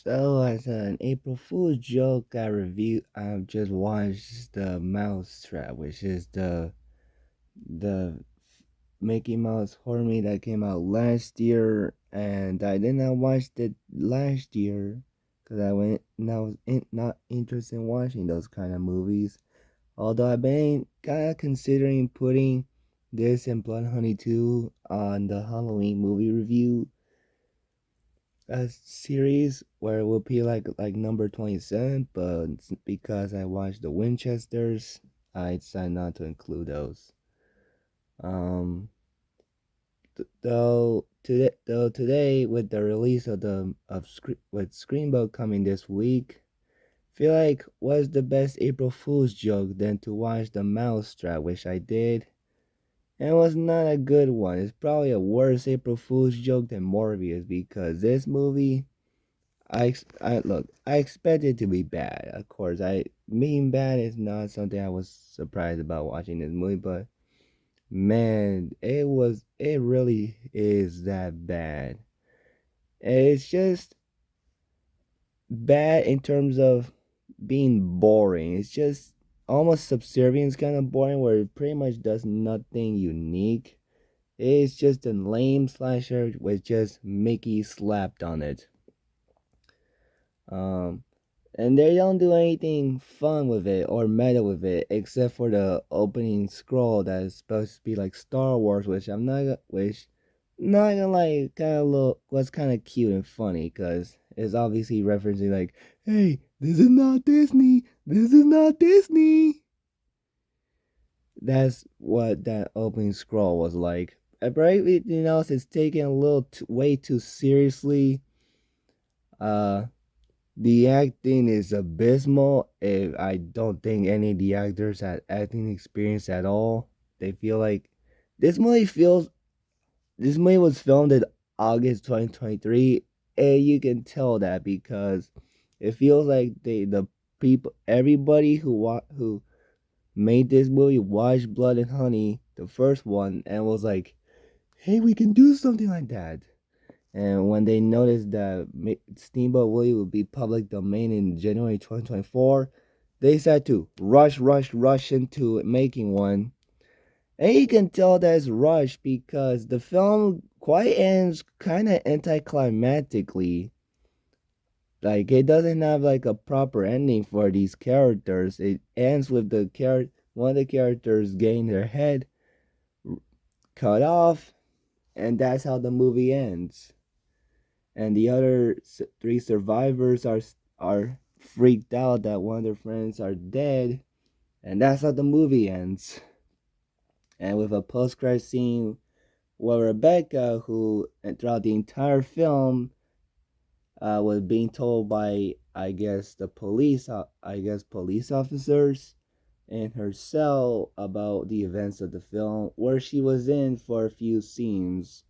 So, as an April Fool's joke, I've just watched the Mousetrap, which is the Mickey Mouse horror movie that came out last year, and I did not watch it last year because not interested in watching those kind of movies. Although I've been kind of considering putting this and Blood Honey 2 on the Halloween movie review a series where it will be like number 27, but because I watched the Winchesters, I decided not to include those. Um, though today with the release of with Screenbook coming this week, feel like was the best April Fool's joke than to watch the Mousetrap, which I did. And it was not a good one. It's probably a worse April Fool's joke than Morbius because this movie I look. I expect it to be bad. Of course, I being bad is not something I was surprised about watching this movie. But man, it was. It really is that bad. It's just bad in terms of being boring. It's just almost subservience kind of boring, where it pretty much does nothing unique. It's just a lame slasher with just Mickey slapped on it. Um, and they don't do anything fun with it or meta with it except for the opening scroll that is supposed to be like Star Wars, which not gonna like kind of look was kind of cute and funny because it's obviously referencing like, hey, this is not Disney, this is not Disney. That's what that opening scroll was like. Everything else is taken a little way too seriously. Uh, The acting is abysmal. If I don't think any of the actors had acting experience at all. They feel like this movie feels this movie was filmed in August 2023, and you can tell that because it feels like the people everybody who made this movie watched Blood and Honey, the first one, and was like, "Hey, we can do something like that." And when they noticed that Steamboat Willie would be public domain in January 2024, they decided to rush into making one. And you can tell that's rushed because the film quite ends kind of anticlimactically. Like it doesn't have like a proper ending for these characters. It ends with one of the characters getting their head cut off, and that's how the movie ends. And the other three survivors are freaked out that one of their friends are dead, and that's how the movie ends. And with a post-credit scene where Rebecca, who throughout the entire film was being told by I guess police officers in her cell about the events of the film, where she was in for a few scenes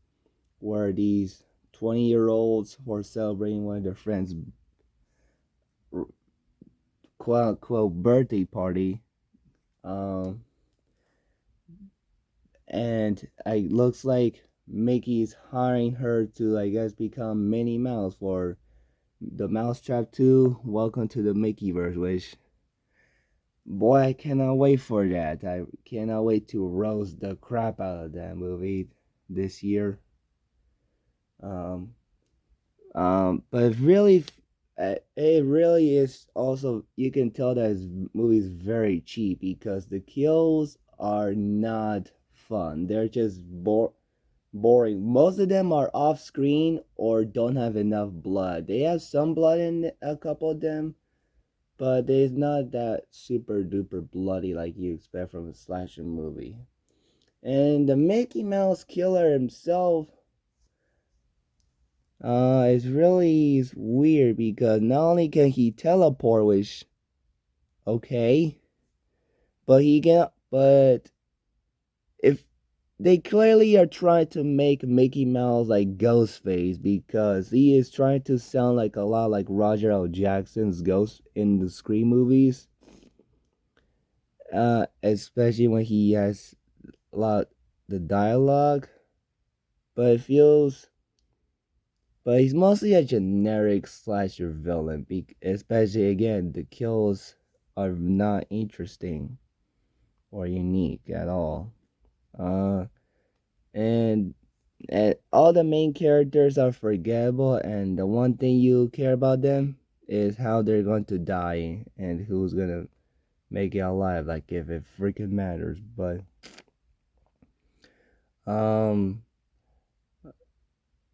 where these 20-year-olds were celebrating one of their friends' quote unquote birthday party. Um, and it looks like Mickey's hiring her to, I guess, become Minnie Mouse for the Mousetrap 2. Welcome to the Mickeyverse, which, boy, I cannot wait for that. I cannot wait to roast the crap out of that movie this year. Um, but it really is also, you can tell that this movie is very cheap because the kills are not fun. They're just boring. Most of them are off screen or don't have enough blood. They have some blood in a couple of them, but it's not that super duper bloody like you expect from a slasher movie. And the Mickey Mouse killer himself, it's really weird because not only can he teleport, which okay, but if they clearly are trying to make Mickey Mouse like Ghostface because he is trying to sound like a lot like Roger L. Jackson's Ghost in the Scream movies. Especially when he has a lot the dialogue, but it feels But he's mostly a generic slasher villain, especially again, the kills are not interesting or unique at all. Uh, and all the main characters are forgettable, and the one thing you care about them is how they're going to die and who's gonna make it alive, like if it freaking matters. Um,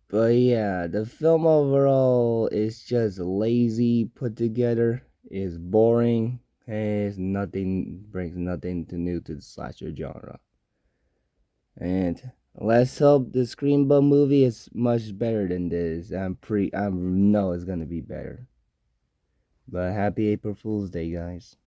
but yeah, the film overall is just lazy put together. Is boring. Has nothing, brings nothing to new to the slasher genre. And let's hope the Scream Bum movie is much better than this. I know it's gonna be better. But happy April Fool's Day, guys.